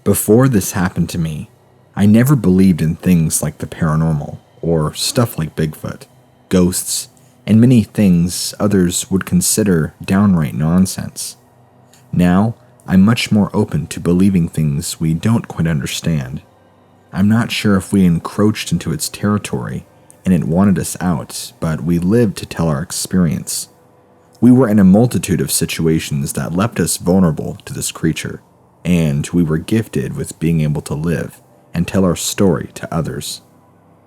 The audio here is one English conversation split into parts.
Before this happened to me, I never believed in things like the paranormal, or stuff like Bigfoot, ghosts, and many things others would consider downright nonsense. Now, I'm much more open to believing things we don't quite understand. I'm not sure if we encroached into its territory and it wanted us out, but we lived to tell our experience. We were in a multitude of situations that left us vulnerable to this creature, and we were gifted with being able to live and tell our story to others.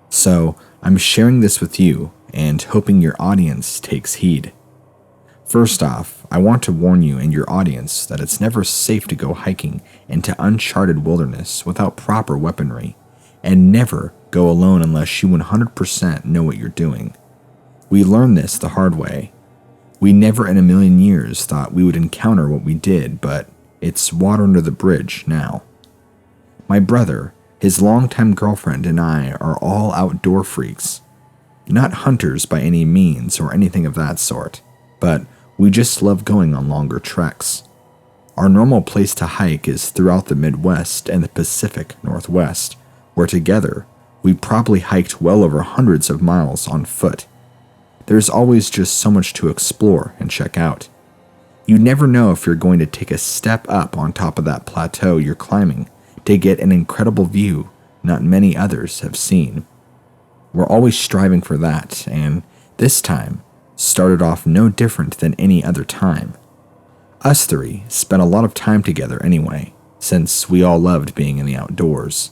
So, I'm sharing this with you and hoping your audience takes heed. First off, I want to warn you and your audience that it's never safe to go hiking into uncharted wilderness without proper weaponry, and never go alone unless you 100% know what you're doing. We learned this the hard way. We never in a million years thought we would encounter what we did, but it's water under the bridge now. My brother, his longtime girlfriend, and I are all outdoor freaks. Not hunters by any means or anything of that sort, but we just love going on longer treks. Our normal place to hike is throughout the Midwest and the Pacific Northwest, where together we probably hiked well over hundreds of miles on foot. There's always just so much to explore and check out. You never know if you're going to take a step up on top of that plateau you're climbing to get an incredible view not many others have seen. We're always striving for that, and this time started off no different than any other time. Us three spent a lot of time together anyway, since we all loved being in the outdoors.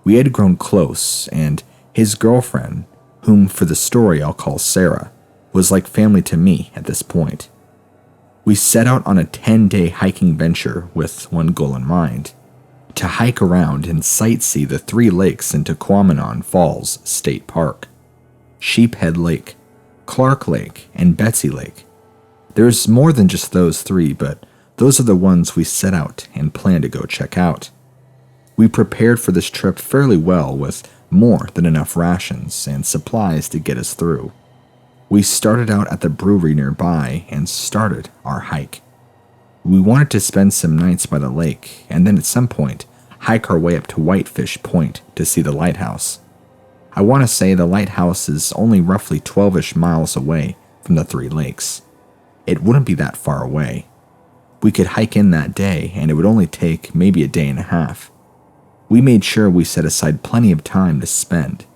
We had grown close, and his girlfriend, whom for the story I'll call Sarah, was like family to me at this point. We set out on a 10-day hiking venture with one goal in mind: to hike around and sightsee the 3 lakes in Tahquamenon Falls State Park: Sheephead Lake, Clark Lake, and Betsy Lake. There's more than just those 3, but those are the ones we set out and planned to go check out. We prepared for this trip fairly well with more than enough rations and supplies to get us through. We started out at the brewery nearby and started our hike. We wanted to spend some nights by the lake and then at some point hike our way up to Whitefish Point to see the lighthouse. I want to say the lighthouse is only roughly 12-ish miles away from the 3 lakes. It wouldn't be that far away. We could hike in that day and it would only take maybe a day and a half. We made sure we set aside plenty of time to spend.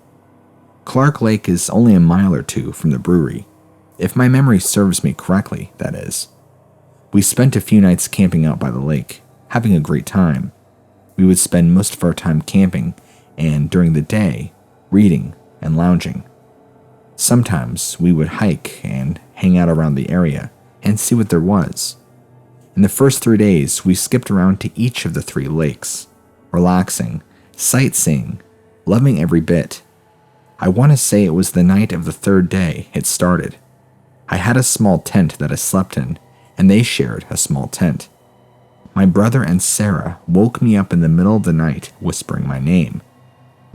Clark Lake is only a mile or 2 from the brewery, if my memory serves me correctly, that is. We spent a few nights camping out by the lake, having a great time. We would spend most of our time camping, and during the day, reading and lounging. Sometimes we would hike and hang out around the area and see what there was. In the first 3 days, we skipped around to each of the 3 lakes, relaxing, sightseeing, loving every bit. I want to say it was the night of the 3rd day it started. I had a small tent that I slept in, and they shared a small tent. My brother and Sarah woke me up in the middle of the night whispering my name.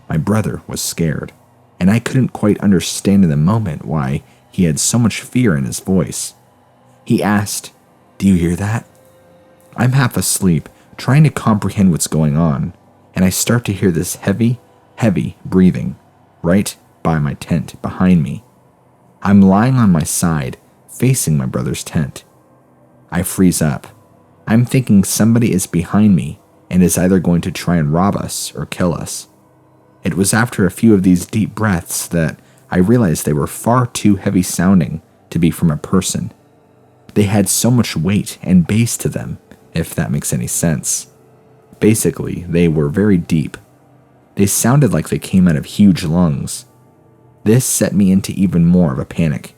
My brother was scared, and I couldn't quite understand in the moment why he had so much fear in his voice. He asked, "Do you hear that?" I'm half asleep, trying to comprehend what's going on, and I start to hear this heavy breathing right by my tent behind me. I'm lying on my side, facing my brother's tent. I freeze up. I'm thinking somebody is behind me and is either going to try and rob us or kill us. It was after a few of these deep breaths that I realized they were far too heavy sounding to be from a person. They had so much weight and bass to them, if that makes any sense. Basically, they were very deep. They sounded like they came out of huge lungs. This set me into even more of a panic,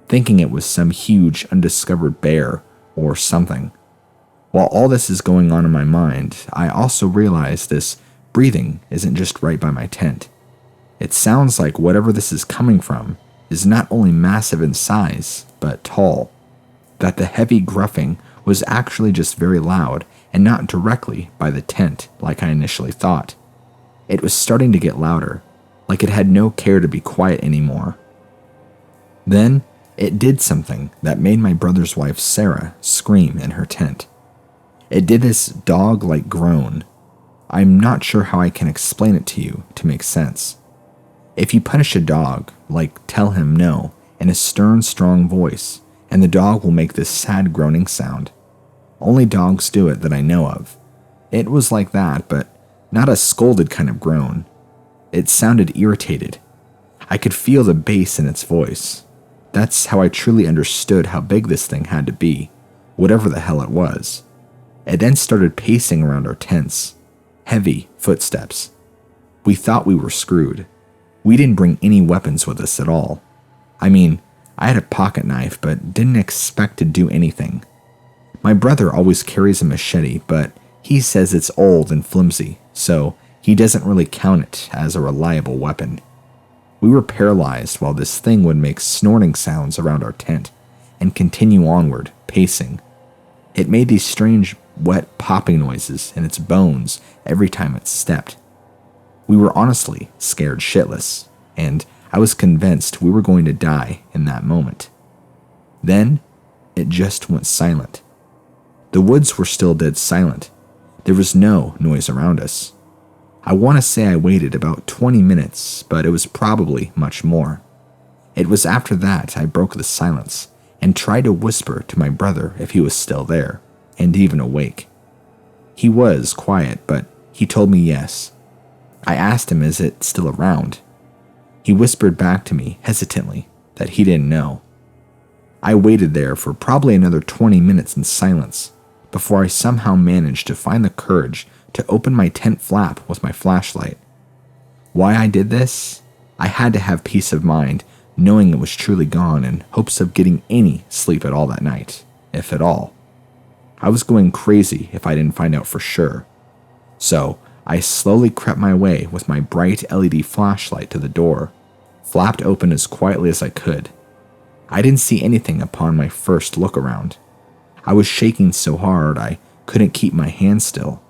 thinking it was some huge undiscovered bear or something. While all this is going on in my mind, I also realize this breathing isn't just right by my tent. It sounds like whatever this is coming from is not only massive in size, but tall. That the heavy gruffing was actually just very loud and not directly by the tent like I initially thought. It was starting to get louder, like it had no care to be quiet anymore. Then, it did something that made my brother's wife Sarah scream in her tent. It did this dog-like groan. I'm not sure how I can explain it to you to make sense. If you punish a dog, like tell him no in a stern, strong voice, and the dog will make this sad groaning sound. Only dogs do it that I know of. It was like that, but not a scolded kind of groan. It sounded irritated. I could feel the bass in its voice. That's how I truly understood how big this thing had to be, whatever the hell it was. It then started pacing around our tents. Heavy footsteps. We thought we were screwed. We didn't bring any weapons with us at all. I mean, I had a pocket knife, but didn't expect to do anything. My brother always carries a machete, but he says it's old and flimsy, so he doesn't really count it as a reliable weapon. We were paralyzed while this thing would make snorting sounds around our tent and continue onward, pacing. It made these strange, wet popping noises in its bones every time it stepped. We were honestly scared shitless, and I was convinced we were going to die in that moment. Then, it just went silent. The woods were still dead silent. There was no noise around us. I want to say I waited about 20 minutes, but it was probably much more. It was after that I broke the silence and tried to whisper to my brother if he was still there, and even awake. He was quiet, but he told me yes. I asked him, is it still around? He whispered back to me hesitantly that he didn't know. I waited there for probably another 20 minutes in silence before I somehow managed to find the courage to open my tent flap with my flashlight. Why I did this? I had to have peace of mind knowing it was truly gone in hopes of getting any sleep at all that night, if at all. I was going crazy if I didn't find out for sure. So I slowly crept my way with my bright LED flashlight to the door, flapped open as quietly as I could. I didn't see anything upon my first look around. I was shaking so hard I couldn't keep my hand still.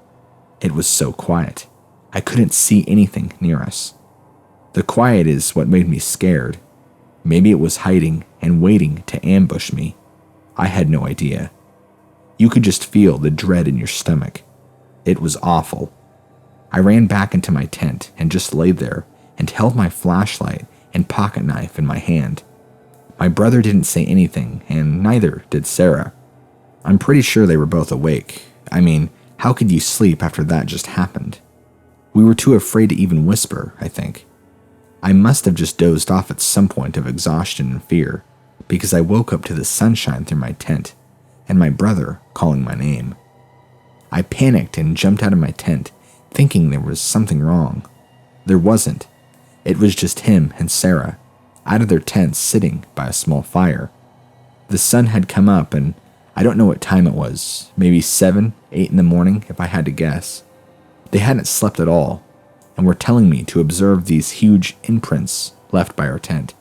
It was so quiet. I couldn't see anything near us. The quiet is what made me scared. Maybe it was hiding and waiting to ambush me. I had no idea. You could just feel the dread in your stomach. It was awful. I ran back into my tent and just laid there and held my flashlight and pocket knife in my hand. My brother didn't say anything, and neither did Sarah. I'm pretty sure they were both awake. I mean, how could you sleep after that just happened? We were too afraid to even whisper, I think. I must have just dozed off at some point of exhaustion and fear, because I woke up to the sunshine through my tent, and my brother calling my name. I panicked and jumped out of my tent, thinking there was something wrong. There wasn't. It was just him and Sarah, out of their tents sitting by a small fire. The sun had come up, and I don't know what time it was, maybe 7, 8 in the morning if I had to guess. They hadn't slept at all, and were telling me to observe these huge imprints left by our tent.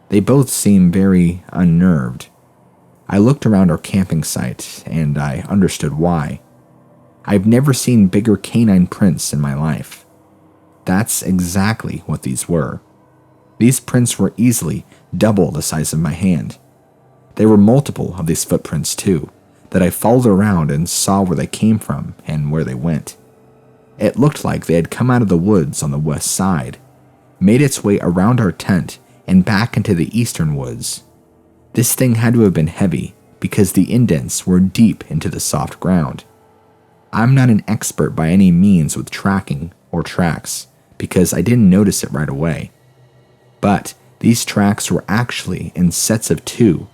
They both seemed very unnerved. I looked around our camping site, and I understood why. I've never seen bigger canine prints in my life. That's exactly what these were. These prints were easily double the size of my hand. There were multiple of these footprints too, that I followed around and saw where they came from and where they went. It looked like they had come out of the woods on the west side, made its way around our tent and back into the eastern woods. This thing had to have been heavy because the indents were deep into the soft ground. I'm not an expert by any means with tracking or tracks because I didn't notice it right away. But these tracks were actually in sets of 2,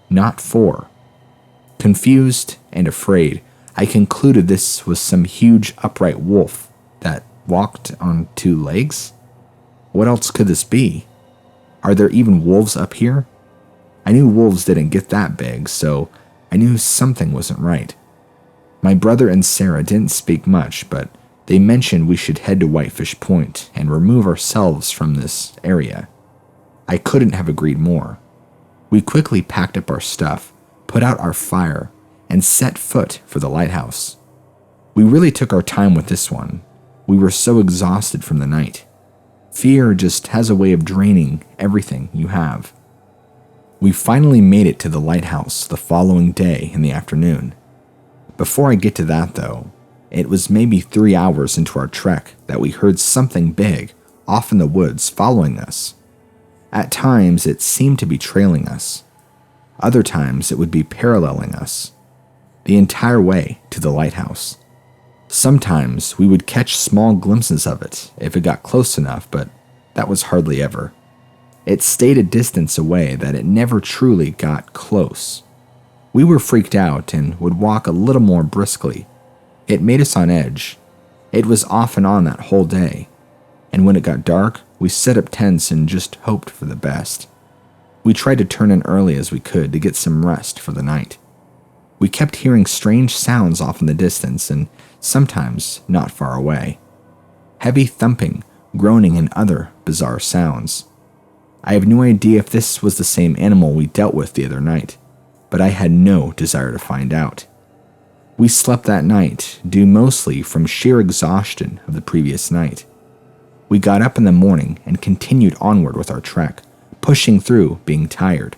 not 4. Confused and afraid, I concluded this was some huge upright wolf that walked on 2 legs. What else could this be? Are there even wolves up here? I knew wolves didn't get that big, so I knew something wasn't right. My brother and Sarah didn't speak much, but they mentioned we should head to Whitefish Point and remove ourselves from this area. I couldn't have agreed more. We quickly packed up our stuff, put out our fire, and set foot for the lighthouse. We really took our time with this one. We were so exhausted from the night. Fear just has a way of draining everything you have. We finally made it to the lighthouse the following day in the afternoon. Before I get to that though, It was maybe 3 hours into our trek that we heard something big off in the woods following us. At times, it seemed to be trailing us. Other times, it would be paralleling us, the entire way to the lighthouse. Sometimes, we would catch small glimpses of it if it got close enough, but that was hardly ever. It stayed a distance away that it never truly got close. We were freaked out and would walk a little more briskly. It made us on edge. It was off and on that whole day, and when it got dark, we set up tents and just hoped for the best. We tried to turn in early as we could to get some rest for the night. We kept hearing strange sounds off in the distance and sometimes not far away. Heavy thumping, groaning, and other bizarre sounds. I have no idea if this was the same animal we dealt with the other night, but I had no desire to find out. We slept that night, due mostly from sheer exhaustion of the previous night. We got up in the morning and continued onward with our trek, pushing through, being tired.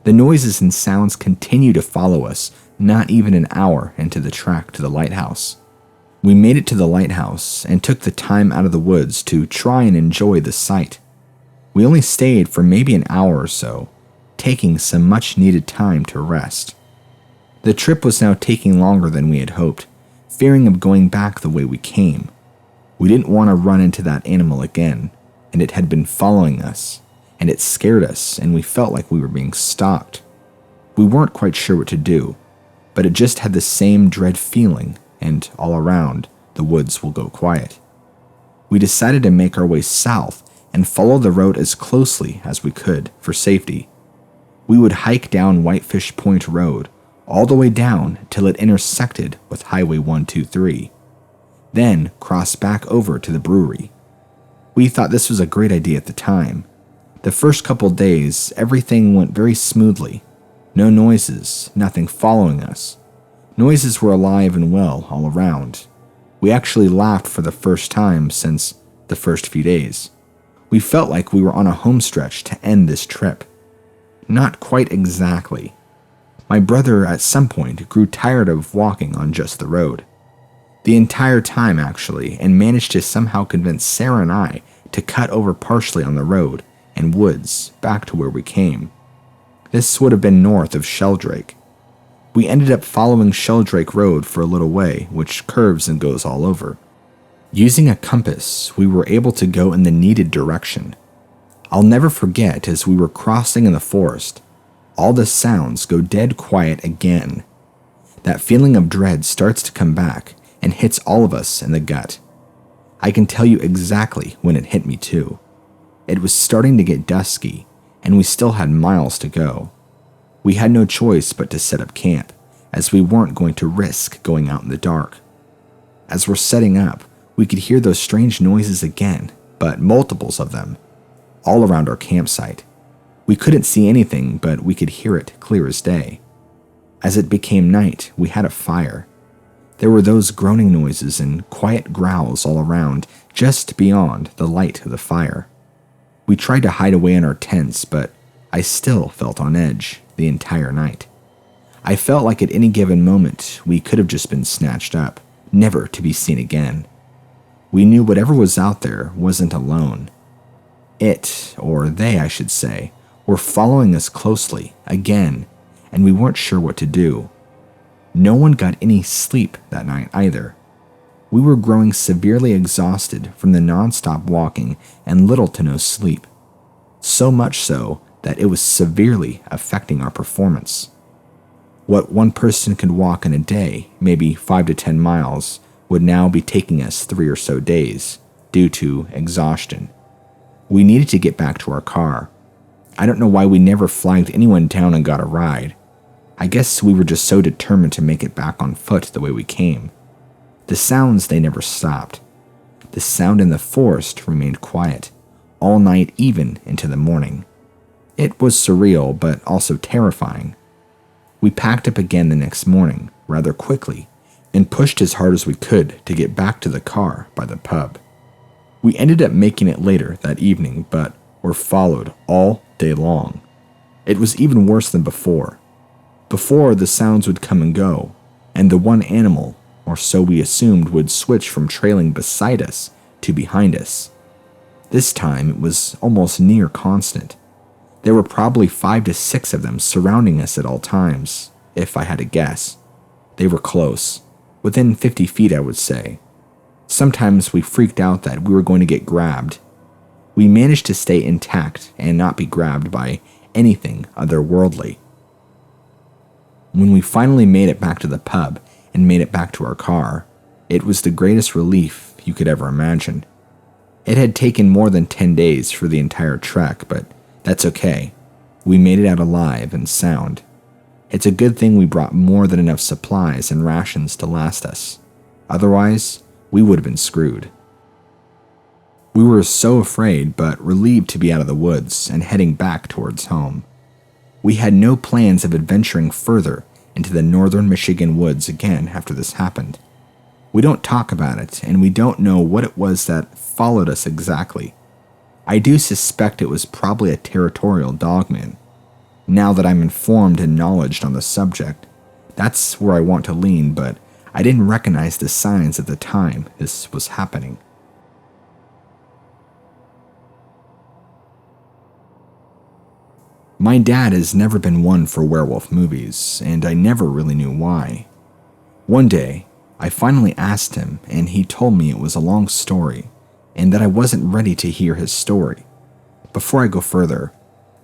The noises and sounds continued to follow us, not even an hour into the trek to the lighthouse. We made it to the lighthouse and took the time out of the woods to try and enjoy the sight. We only stayed for maybe an hour or so, taking some much-needed time to rest. The trip was now taking longer than we had hoped, fearing of going back the way we came. We didn't want to run into that animal again, and it had been following us, and it scared us, and we felt like we were being stalked. We weren't quite sure what to do, but it just had the same dread feeling, and all around, the woods will go quiet. We decided to make our way south and follow the road as closely as we could for safety. We would hike down Whitefish Point Road, all the way down till it intersected with Highway 123, then cross back over to the brewery. We thought this was a great idea at the time. The first couple days, everything went very smoothly. No noises, nothing following us. Noises were alive and well all around. We actually laughed for the first time since the first few days. We felt like we were on a home stretch to end this trip. Not quite exactly. My brother at some point grew tired of walking on just the road. The entire time, actually, and managed to somehow convince Sarah and I to cut over partially on the road and woods back to where we came. This would have been north of Sheldrake. We ended up following Sheldrake Road for a little way, which curves and goes all over. Using a compass, we were able to go in the needed direction. I'll never forget as we were crossing in the forest, all the sounds go dead quiet again. That feeling of dread starts to come back and hits all of us in the gut. I can tell you exactly when it hit me too. It was starting to get dusky, and we still had miles to go. We had no choice but to set up camp, as we weren't going to risk going out in the dark. As we're setting up, we could hear those strange noises again, but multiples of them, all around our campsite. We couldn't see anything, but we could hear it clear as day. As it became night, we had a fire. There were those groaning noises and quiet growls all around, just beyond the light of the fire. We tried to hide away in our tents, but I still felt on edge the entire night. I felt like at any given moment we could have just been snatched up, never to be seen again. We knew whatever was out there wasn't alone. It, or they I should say, were following us closely, again, and we weren't sure what to do. No one got any sleep that night either. We were growing severely exhausted from the non-stop walking and little to no sleep. So much so that it was severely affecting our performance. What one person could walk in a day, maybe 5 to 10 miles, would now be taking us 3 or so days, due to exhaustion. We needed to get back to our car. I don't know why we never flagged anyone down and got a ride. I guess we were just so determined to make it back on foot the way we came. The sounds, they never stopped. The sound in the forest remained quiet, all night even into the morning. It was surreal, but also terrifying. We packed up again the next morning, rather quickly, and pushed as hard as we could to get back to the car by the pub. We ended up making it later that evening, but were followed all day long. It was even worse than before. Before, the sounds would come and go, and the one animal or so we assumed, would switch from trailing beside us to behind us. This time it was almost near constant. There were probably 5 to 6 of them surrounding us at all times, if I had to guess. They were close, within 50 feet I would say. Sometimes we freaked out that we were going to get grabbed. We managed to stay intact and not be grabbed by anything otherworldly. When we finally made it back to the pub and made it back to our car, it was the greatest relief you could ever imagine. It had taken more than 10 days for the entire trek, but that's okay. We made it out alive and sound. It's a good thing we brought more than enough supplies and rations to last us. Otherwise, we would have been screwed. We were so afraid but relieved to be out of the woods and heading back towards home. We had no plans of adventuring further into the northern Michigan woods again after this happened. We don't talk about it, and we don't know what it was that followed us exactly. I do suspect it was probably a territorial dogman. Now that I'm informed and knowledgeable on the subject, that's where I want to lean, but I didn't recognize the signs at the time this was happening. My dad has never been one for werewolf movies, and I never really knew why. One day, I finally asked him, and he told me it was a long story, and that I wasn't ready to hear his story. Before I go further,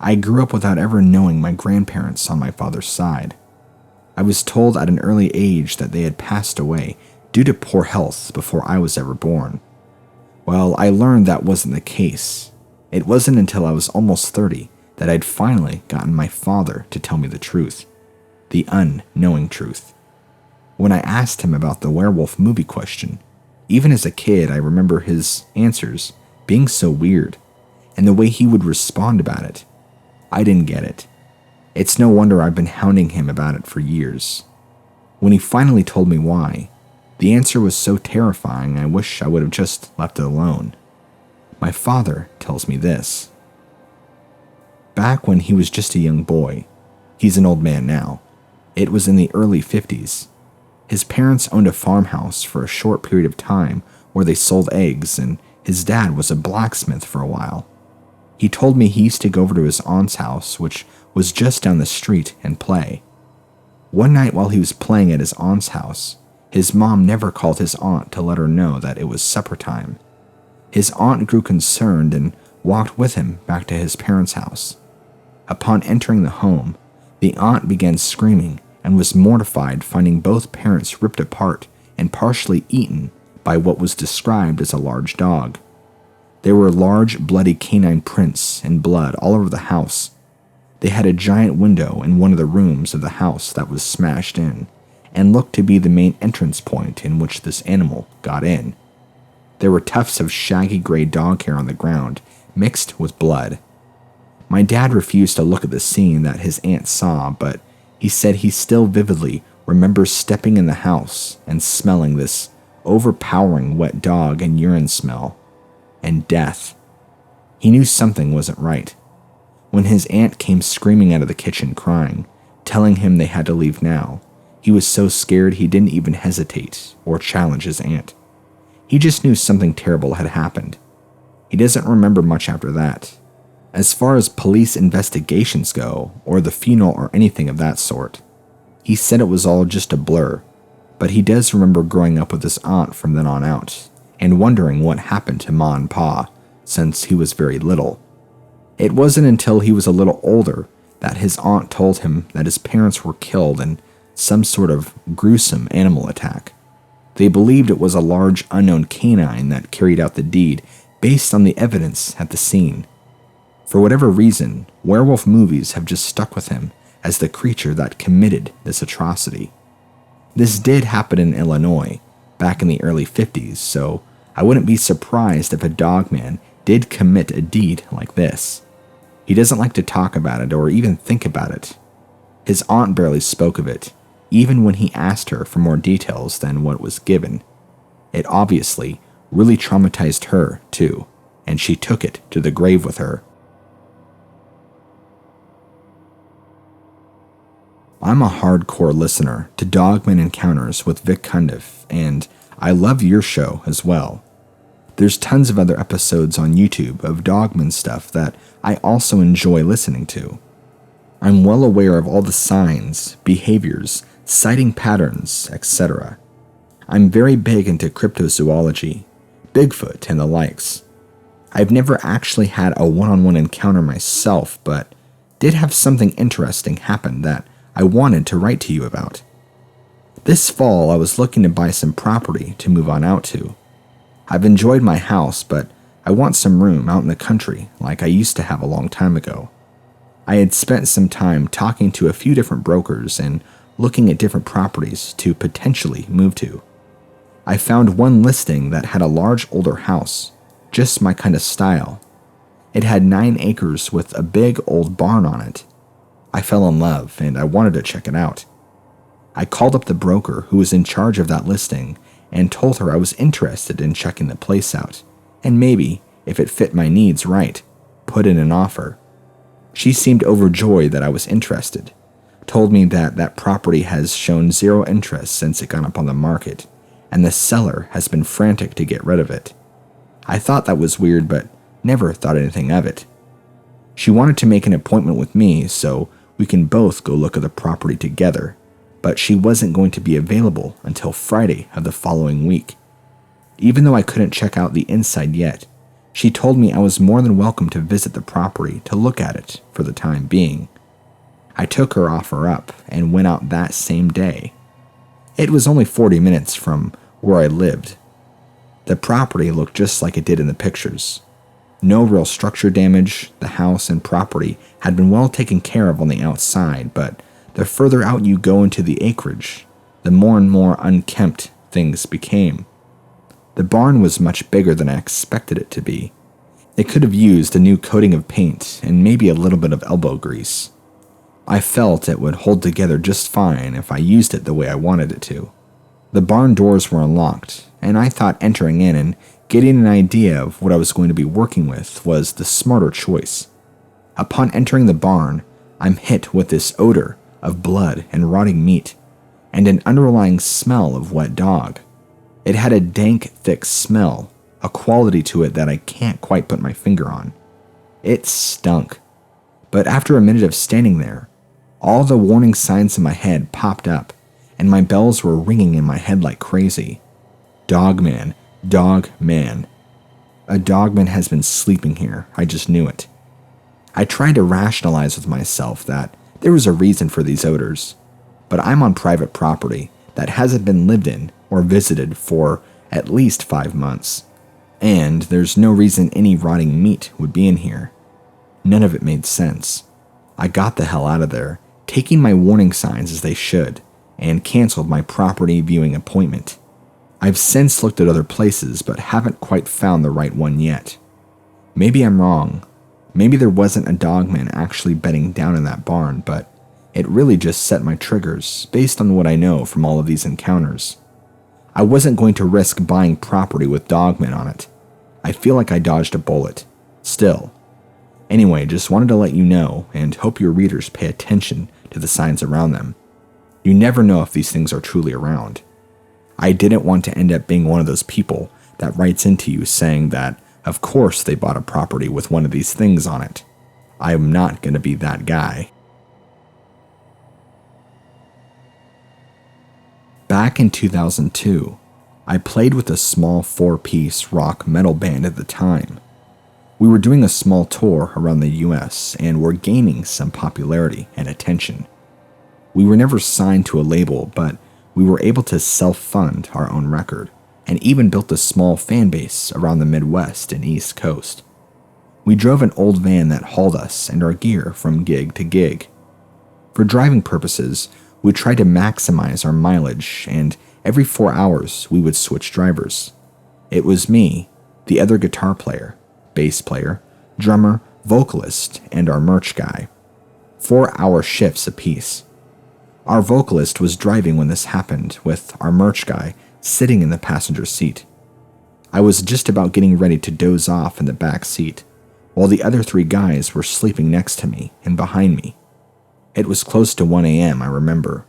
I grew up without ever knowing my grandparents on my father's side. I was told at an early age that they had passed away due to poor health before I was ever born. Well, I learned that wasn't the case. It wasn't until I was almost 30 that I'd finally gotten my father to tell me the truth, the unknowing truth. When I asked him about the werewolf movie question, even as a kid I remember his answers being so weird, and the way he would respond about it. I didn't get it. It's no wonder I've been hounding him about it for years. When he finally told me why, the answer was so terrifying I wish I would have just left it alone. My father tells me this. Back when he was just a young boy, he's an old man now, it was in the early 50s. His parents owned a farmhouse for a short period of time where they sold eggs, and his dad was a blacksmith for a while. He told me he used to go over to his aunt's house, which was just down the street, and play. One night while he was playing at his aunt's house, his mom never called his aunt to let her know that it was supper time. His aunt grew concerned and walked with him back to his parents' house. Upon entering the home, the aunt began screaming and was mortified finding both parents ripped apart and partially eaten by what was described as a large dog. There were large bloody canine prints and blood all over the house. They had a giant window in one of the rooms of the house that was smashed in and looked to be the main entrance point in which this animal got in. There were tufts of shaggy gray dog hair on the ground, mixed with blood. My dad refused to look at the scene that his aunt saw, but he said he still vividly remembers stepping in the house and smelling this overpowering wet dog and urine smell, and death. He knew something wasn't right. When his aunt came screaming out of the kitchen crying, telling him they had to leave now, he was so scared he didn't even hesitate or challenge his aunt. He just knew something terrible had happened. He doesn't remember much after that. As far as police investigations go, or the funeral or anything of that sort, he said it was all just a blur, but he does remember growing up with his aunt from then on out, and wondering what happened to Ma and Pa, since he was very little. It wasn't until he was a little older that his aunt told him that his parents were killed in some sort of gruesome animal attack. They believed it was a large unknown canine that carried out the deed based on the evidence at the scene. For whatever reason, werewolf movies have just stuck with him as the creature that committed this atrocity. This did happen in Illinois back in the early 50s, so I wouldn't be surprised if a dogman did commit a deed like this. He doesn't like to talk about it or even think about it. His aunt barely spoke of it, even when he asked her for more details than what was given. It obviously really traumatized her, too, and she took it to the grave with her. I'm a hardcore listener to Dogman Encounters with Vic Cundiff, and I love your show as well. There's tons of other episodes on YouTube of Dogman stuff that I also enjoy listening to. I'm well aware of all the signs, behaviors, sighting patterns, etc. I'm very big into cryptozoology, Bigfoot, and the likes. I've never actually had a one-on-one encounter myself, but did have something interesting happen that I wanted to write to you about. This fall, I was looking to buy some property to move on out to. I've enjoyed my house, but I want some room out in the country like I used to have a long time ago. I had spent some time talking to a few different brokers and looking at different properties to potentially move to. I found one listing that had a large older house, just my kind of style. It had 9 acres with a big old barn on it. I fell in love and I wanted to check it out. I called up the broker who was in charge of that listing and told her I was interested in checking the place out, and maybe, if it fit my needs right, put in an offer. She seemed overjoyed that I was interested, told me that that property has shown zero interest since it got up on the market, and the seller has been frantic to get rid of it. I thought that was weird, but never thought anything of it. She wanted to make an appointment with me so we can both go look at the property together, but she wasn't going to be available until Friday of the following week. Even though I couldn't check out the inside yet, she told me I was more than welcome to visit the property to look at it for the time being. I took her offer up and went out that same day. It was only 40 minutes from where I lived. The property looked just like it did in the pictures. No real structure damage. The house and property had been well taken care of on the outside, but the further out you go into the acreage, the more and more unkempt things became. The barn was much bigger than I expected it to be. It could have used a new coating of paint and maybe a little bit of elbow grease. I felt it would hold together just fine if I used it the way I wanted it to. The barn doors were unlocked, and I thought entering in and getting an idea of what I was going to be working with was the smarter choice. Upon entering the barn, I'm hit with this odor of blood and rotting meat, and an underlying smell of wet dog. It had a dank, thick smell, a quality to it that I can't quite put my finger on. It stunk. But after a minute of standing there, all the warning signs in my head popped up, and my bells were ringing in my head like crazy. Dogman. Dogman. A dogman has been sleeping here, I just knew it. I tried to rationalize with myself that there was a reason for these odors, but I'm on private property that hasn't been lived in or visited for at least 5 months, and there's no reason any rotting meat would be in here. None of it made sense. I got the hell out of there, taking my warning signs as they should, and canceled my property viewing appointment. I've since looked at other places, but haven't quite found the right one yet. Maybe I'm wrong. Maybe there wasn't a dogman actually bedding down in that barn, but it really just set my triggers based on what I know from all of these encounters. I wasn't going to risk buying property with dogmen on it. I feel like I dodged a bullet. Still. Anyway, just wanted to let you know and hope your readers pay attention to the signs around them. You never know if these things are truly around. I didn't want to end up being one of those people that writes into you saying that, of course, they bought a property with one of these things on it. I am not going to be that guy. Back in 2002, I played with a small 4-piece rock metal band at the time. We were doing a small tour around the U.S. and were gaining some popularity and attention. We were never signed to a label, but we were able to self-fund our own record, and even built a small fan base around the Midwest and East Coast. We drove an old van that hauled us and our gear from gig to gig. For driving purposes, we tried to maximize our mileage, and every 4 hours we would switch drivers. It was me, the other guitar player, bass player, drummer, vocalist, and our merch guy. 4-hour shifts apiece. Our vocalist was driving when this happened, with our merch guy sitting in the passenger seat. I was just about getting ready to doze off in the back seat, while the other 3 guys were sleeping next to me and behind me. It was close to 1 a.m., I remember.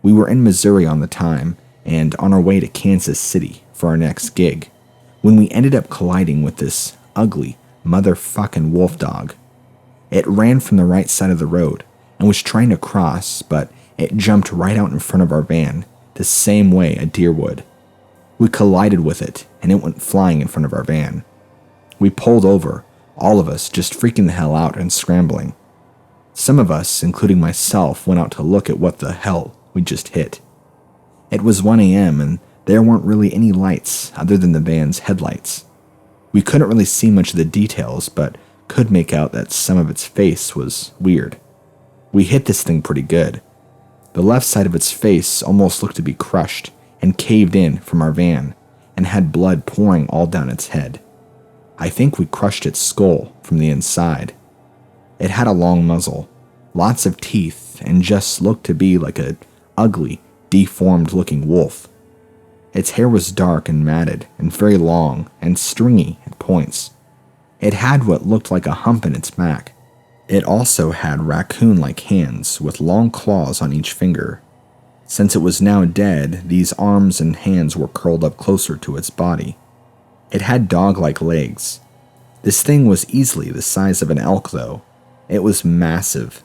We were in Missouri on the time and on our way to Kansas City for our next gig when we ended up colliding with this ugly motherfucking wolf dog. It ran from the right side of the road and was trying to cross, but it jumped right out in front of our van, the same way a deer would. We collided with it, and it went flying in front of our van. We pulled over, all of us just freaking the hell out and scrambling. Some of us, including myself, went out to look at what the hell we just hit. It was 1 a.m., and there weren't really any lights other than the van's headlights. We couldn't really see much of the details, but could make out that some of its face was weird. We hit this thing pretty good. The left side of its face almost looked to be crushed and caved in from our van, and had blood pouring all down its head. I think we crushed its skull from the inside. It had a long muzzle, lots of teeth, and just looked to be like a ugly, deformed-looking wolf. Its hair was dark and matted, and very long and stringy at points. It had what looked like a hump in its back. It also had raccoon-like hands with long claws on each finger. Since it was now dead, these arms and hands were curled up closer to its body. It had dog-like legs. This thing was easily the size of an elk, though. It was massive.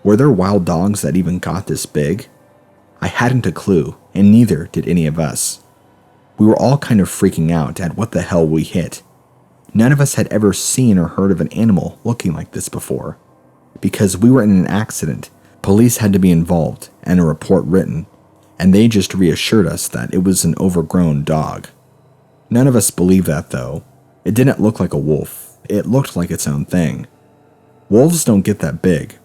Were there wild dogs that even got this big? I hadn't a clue, and neither did any of us. We were all kind of freaking out at what the hell we hit. None of us had ever seen or heard of an animal looking like this before. Because we were in an accident, police had to be involved and a report written, and they just reassured us that it was an overgrown dog. None of us believed that, though. It didn't look like a wolf. It looked like its own thing. Wolves don't get that big.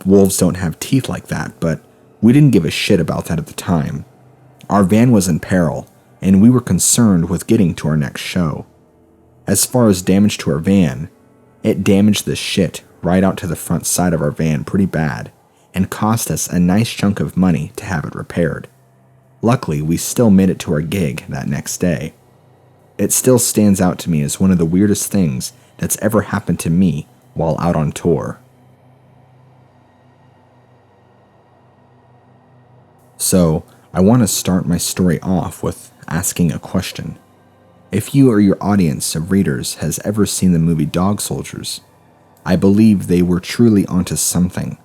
Wolves don't have teeth like that, but we didn't give a shit about that at the time. Our van was in peril, and we were concerned with getting to our next show. As far as damage to our van, it damaged the shit right out to the front side of our van pretty bad, and cost us a nice chunk of money to have it repaired. Luckily, we still made it to our gig that next day. It still stands out to me as one of the weirdest things that's ever happened to me while out on tour. So, I want to start my story off with asking a question. If you or your audience of readers has ever seen the movie Dog Soldiers, I believe they were truly onto something.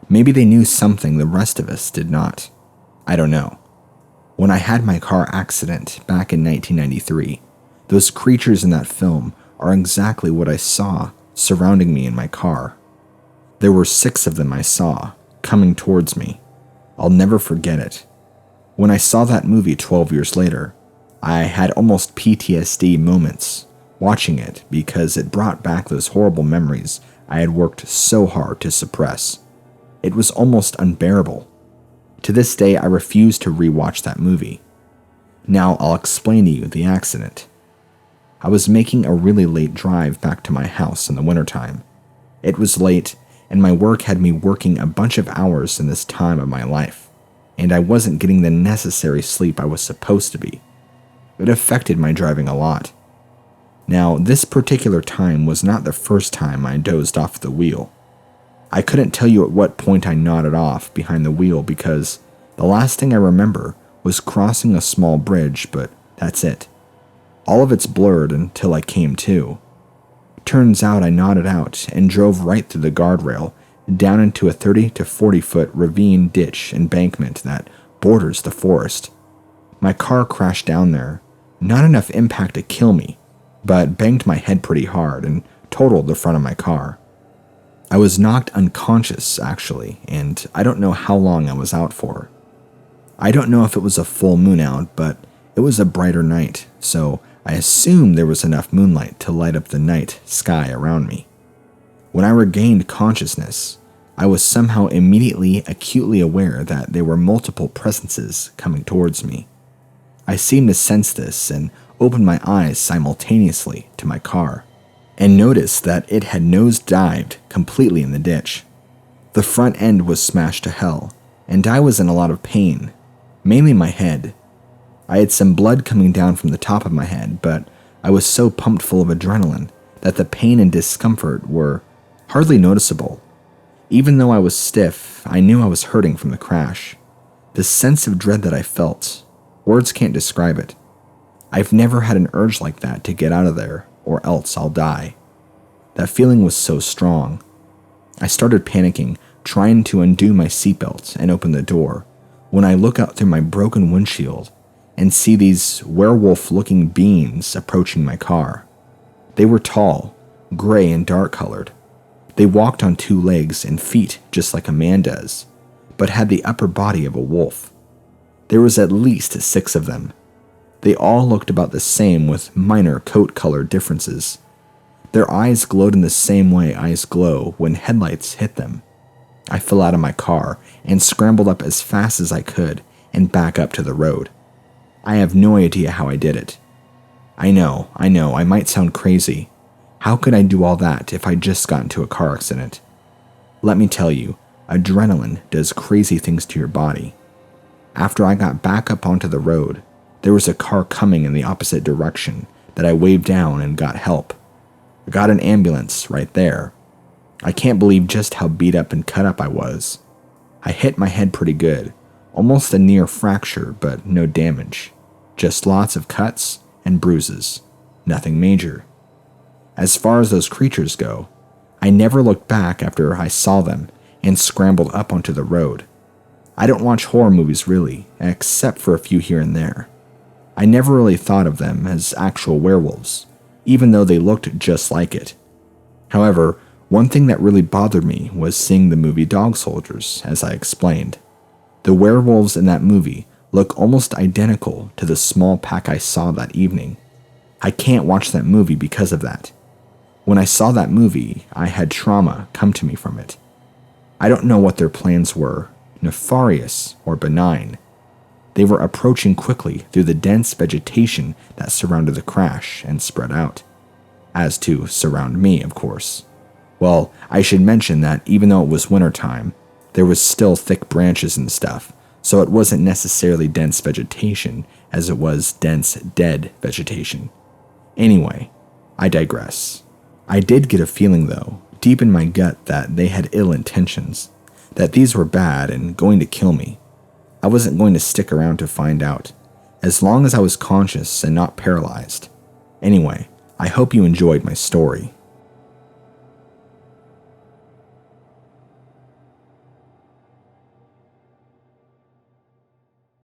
Maybe they knew something the rest of us did not. I don't know. When I had my car accident back in 1993, those creatures in that film are exactly what I saw surrounding me in my car. There were 6 of them I saw, coming towards me. I'll never forget it. When I saw that movie 12 years later, I had almost PTSD moments watching it because it brought back those horrible memories I had worked so hard to suppress. It was almost unbearable. To this day, I refuse to rewatch that movie. Now I'll explain to you the accident. I was making a really late drive back to my house in the wintertime. It was late, and my work had me working a bunch of hours in this time of my life, and I wasn't getting the necessary sleep I was supposed to be. It affected my driving a lot. Now, this particular time was not the first time I dozed off the wheel. I couldn't tell you at what point I nodded off behind the wheel because the last thing I remember was crossing a small bridge, but that's it. All of it's blurred until I came to. Turns out I nodded out and drove right through the guardrail down into a 30 to 40 foot ravine ditch embankment that borders the forest. My car crashed down there, not enough impact to kill me, but banged my head pretty hard and totaled the front of my car. I was knocked unconscious, actually, and I don't know how long I was out for. I don't know if it was a full moon out, but it was a brighter night, so I assumed there was enough moonlight to light up the night sky around me. When I regained consciousness, I was somehow immediately acutely aware that there were multiple presences coming towards me. I seemed to sense this and opened my eyes simultaneously to my car, and noticed that it had nose-dived completely in the ditch. The front end was smashed to hell, and I was in a lot of pain, mainly my head. I had some blood coming down from the top of my head, but I was so pumped full of adrenaline that the pain and discomfort were hardly noticeable. Even though I was stiff, I knew I was hurting from the crash. The sense of dread that I felt, words can't describe it. I've never had an urge like that to get out of there, or else I'll die. That feeling was so strong. I started panicking, trying to undo my seatbelt and open the door, when I look out through my broken windshield and see these werewolf-looking beings approaching my car. They were tall, gray and dark-colored. They walked on 2 legs and feet just like a man does, but had the upper body of a wolf. There was at least 6 of them. They all looked about the same with minor coat color differences. Their eyes glowed in the same way eyes glow when headlights hit them. I fell out of my car and scrambled up as fast as I could and back up to the road. I have no idea how I did it. I know, I might sound crazy. How could I do all that if I just got into a car accident? Let me tell you, adrenaline does crazy things to your body. After I got back up onto the road, there was a car coming in the opposite direction that I waved down and got help. I got an ambulance right there. I can't believe just how beat up and cut up I was. I hit my head pretty good, almost a near fracture, but no damage. Just lots of cuts and bruises. Nothing major. As far as those creatures go, I never looked back after I saw them and scrambled up onto the road. I don't watch horror movies really, except for a few here and there. I never really thought of them as actual werewolves, even though they looked just like it. However, one thing that really bothered me was seeing the movie Dog Soldiers, as I explained. The werewolves in that movie look almost identical to the small pack I saw that evening. I can't watch that movie because of that. When I saw that movie, I had trauma come to me from it. I don't know what their plans were, nefarious or benign. They were approaching quickly through the dense vegetation that surrounded the crash and spread out. As to surround me, of course. Well, I should mention that even though it was wintertime, there was still thick branches and stuff, so it wasn't necessarily dense vegetation as it was dense, dead vegetation. Anyway, I digress. I did get a feeling, though, deep in my gut that they had ill intentions, that these were bad and going to kill me. I wasn't going to stick around to find out, as long as I was conscious and not paralyzed. Anyway, I hope you enjoyed my story.